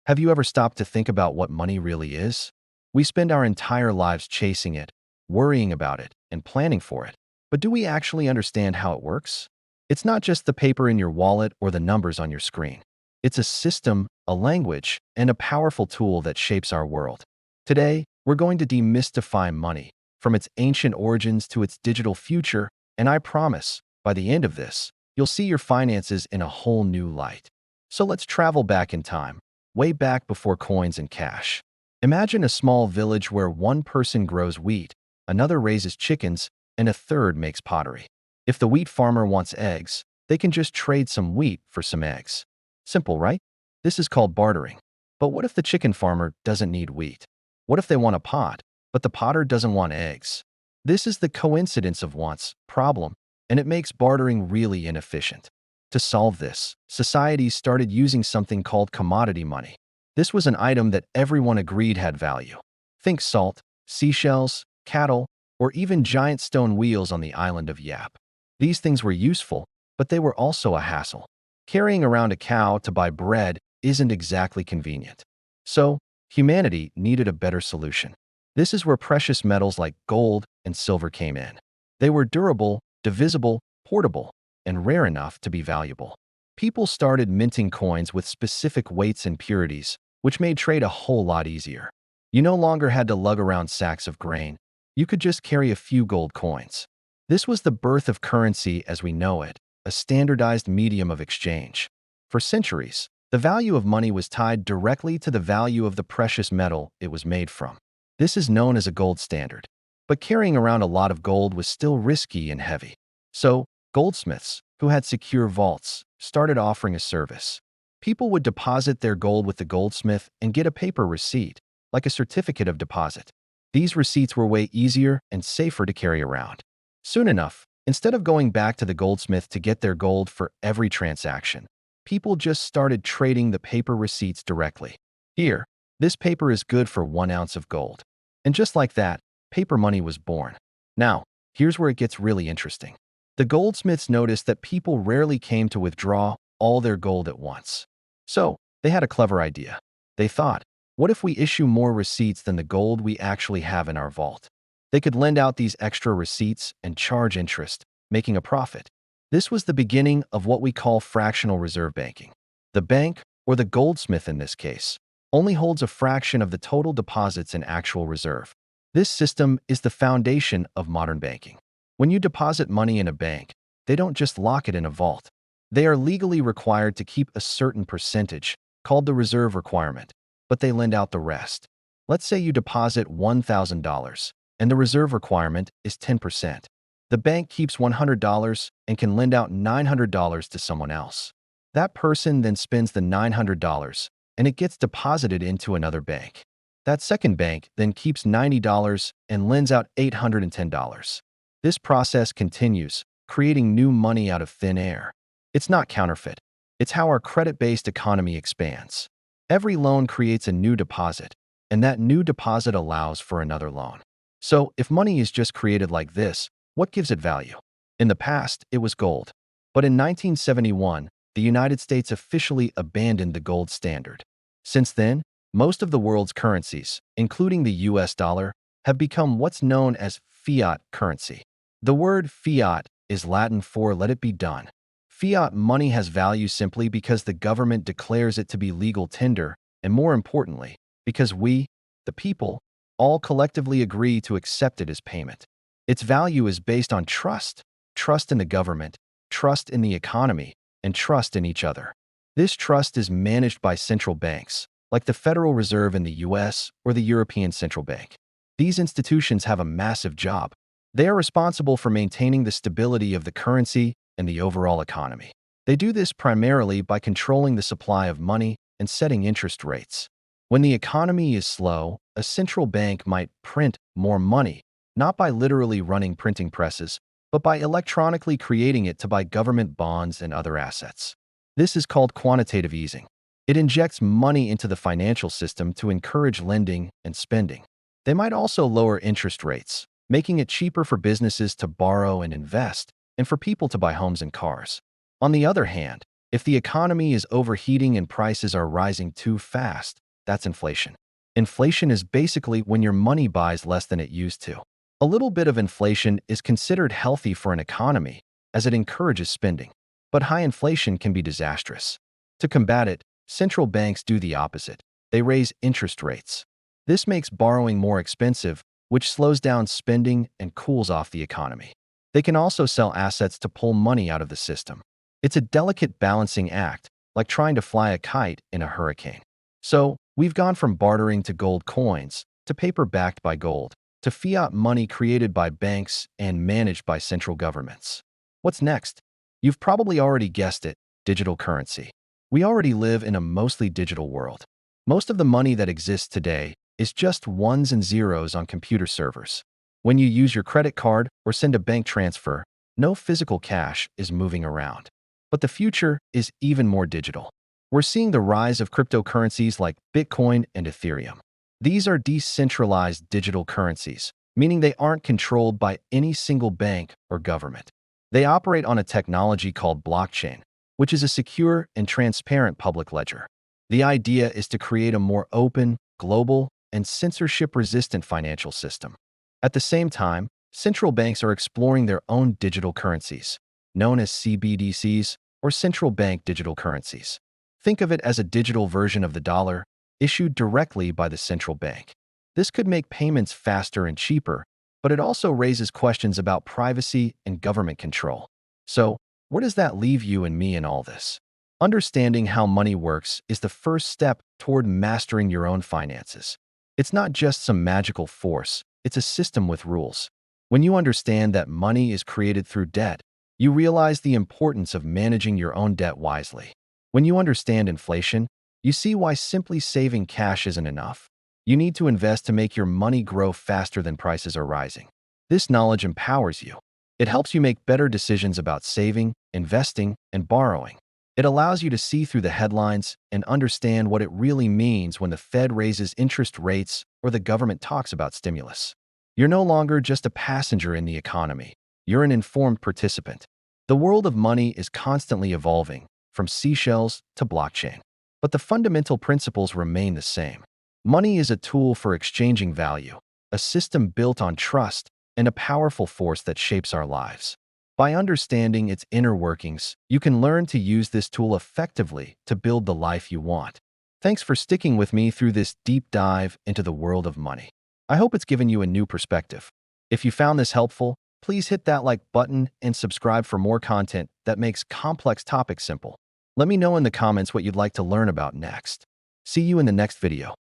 Have you ever stopped to think about what money really is? We spend our entire lives chasing it, worrying about it, and planning for it. But do we actually understand how it works? It's not just the paper in your wallet or the numbers on your screen. It's a system, a language, and a powerful tool that shapes our world. Today, we're going to demystify money, from its ancient origins to its digital future, and I promise, by the end of this, you'll see your finances in a whole new light. So let's travel back in time, way back before coins and cash. Imagine a small village where one person grows wheat, another raises chickens, and a third makes pottery. If the wheat farmer wants eggs, they can just trade some wheat for some eggs. Simple, right? This is called bartering. But what if the chicken farmer doesn't need wheat? What if they want a pot, but the potter doesn't want eggs? This is the coincidence of wants problem, and it makes bartering really inefficient. To solve this, societies started using something called commodity money. This was an item that everyone agreed had value. Think salt, seashells, cattle, or even giant stone wheels on the island of Yap. These things were useful, but they were also a hassle. Carrying around a cow to buy bread isn't exactly convenient. So, humanity needed a better solution. This is where precious metals like gold and silver came in. They were durable, divisible, portable, and rare enough to be valuable. People started minting coins with specific weights and purities, which made trade a whole lot easier. You no longer had to lug around sacks of grain. You could just carry a few gold coins. This was the birth of currency as we know it, a standardized medium of exchange. For centuries, the value of money was tied directly to the value of the precious metal it was made from. This is known as a gold standard. But carrying around a lot of gold was still risky and heavy. So, goldsmiths, who had secure vaults, started offering a service. People would deposit their gold with the goldsmith and get a paper receipt, like a certificate of deposit. These receipts were way easier and safer to carry around. Soon enough, instead of going back to the goldsmith to get their gold for every transaction, people just started trading the paper receipts directly. Here, this paper is good for 1 ounce of gold. And just like that, paper money was born. Now, here's where it gets really interesting. The goldsmiths noticed that people rarely came to withdraw all their gold at once. So, they had a clever idea. They thought, what if we issue more receipts than the gold we actually have in our vault? They could lend out these extra receipts and charge interest, making a profit. This was the beginning of what we call fractional reserve banking. The bank, or the goldsmith in this case, only holds a fraction of the total deposits in actual reserve. This system is the foundation of modern banking. When you deposit money in a bank, they don't just lock it in a vault. They are legally required to keep a certain percentage, called the reserve requirement, but they lend out the rest. Let's say you deposit $1,000, and the reserve requirement is 10%. The bank keeps $100 and can lend out $900 to someone else. That person then spends the $900, and it gets deposited into another bank. That second bank then keeps $90 and lends out $810. This process continues, creating new money out of thin air. It's not counterfeit. It's how our credit-based economy expands. Every loan creates a new deposit, and that new deposit allows for another loan. So, if money is just created like this, what gives it value? In the past, it was gold. But in 1971, the United States officially abandoned the gold standard. Since then, most of the world's currencies, including the US dollar, have become what's known as fiat currency. The word fiat is Latin for let it be done. Fiat money has value simply because the government declares it to be legal tender, and more importantly, because we, the people, all collectively agree to accept it as payment. Its value is based on trust in the government, trust in the economy, and trust in each other. This trust is managed by central banks, like the Federal Reserve in the US or the European Central Bank. These institutions have a massive job. They are responsible for maintaining the stability of the currency and the overall economy. They do this primarily by controlling the supply of money and setting interest rates. When the economy is slow, a central bank might print more money, not by literally running printing presses, but by electronically creating it to buy government bonds and other assets. This is called quantitative easing. It injects money into the financial system to encourage lending and spending. They might also lower interest rates, making it cheaper for businesses to borrow and invest, and for people to buy homes and cars. On the other hand, If the economy is overheating and prices are rising too fast, that's inflation. Inflation is basically when your money buys less than it used to. A little bit of inflation is considered healthy for an economy, as it encourages spending. But high inflation can be disastrous. To combat it, central banks do the opposite. They raise interest rates. This makes borrowing more expensive, which slows down spending and cools off the economy. They can also sell assets to pull money out of the system. It's a delicate balancing act, like trying to fly a kite in a hurricane. So, we've gone from bartering to gold coins, to paper backed by gold, to fiat money created by banks and managed by central governments. What's next? You've probably already guessed it: digital currency. We already live in a mostly digital world. Most of the money that exists today is just ones and zeros on computer servers. When you use your credit card or send a bank transfer, no physical cash is moving around. But the future is even more digital. We're seeing the rise of cryptocurrencies like Bitcoin and Ethereum. These are decentralized digital currencies, meaning they aren't controlled by any single bank or government. They operate on a technology called blockchain, which is a secure and transparent public ledger. The idea is to create a more open, global, and censorship-resistant financial system. At the same time, central banks are exploring their own digital currencies, known as CBDCs, or central bank digital currencies. Think of it as a digital version of the dollar, issued directly by the central bank. This could make payments faster and cheaper, but it also raises questions about privacy and government control. So, where does that leave you and me in all this? Understanding how money works is the first step toward mastering your own finances. It's not just some magical force, it's a system with rules. When you understand that money is created through debt, you realize the importance of managing your own debt wisely. When you understand inflation, you see why simply saving cash isn't enough. You need to invest to make your money grow faster than prices are rising. This knowledge empowers you. It helps you make better decisions about saving, investing, and borrowing. It allows you to see through the headlines and understand what it really means when the Fed raises interest rates or the government talks about stimulus. You're no longer just a passenger in the economy. You're an informed participant. The world of money is constantly evolving, from seashells to blockchain. But the fundamental principles remain the same. Money is a tool for exchanging value, a system built on trust, and a powerful force that shapes our lives. By understanding its inner workings, you can learn to use this tool effectively to build the life you want. Thanks for sticking with me through this deep dive into the world of money. I hope it's given you a new perspective. If you found this helpful, please hit that like button and subscribe for more content that makes complex topics simple. Let me know in the comments what you'd like to learn about next. See you in the next video.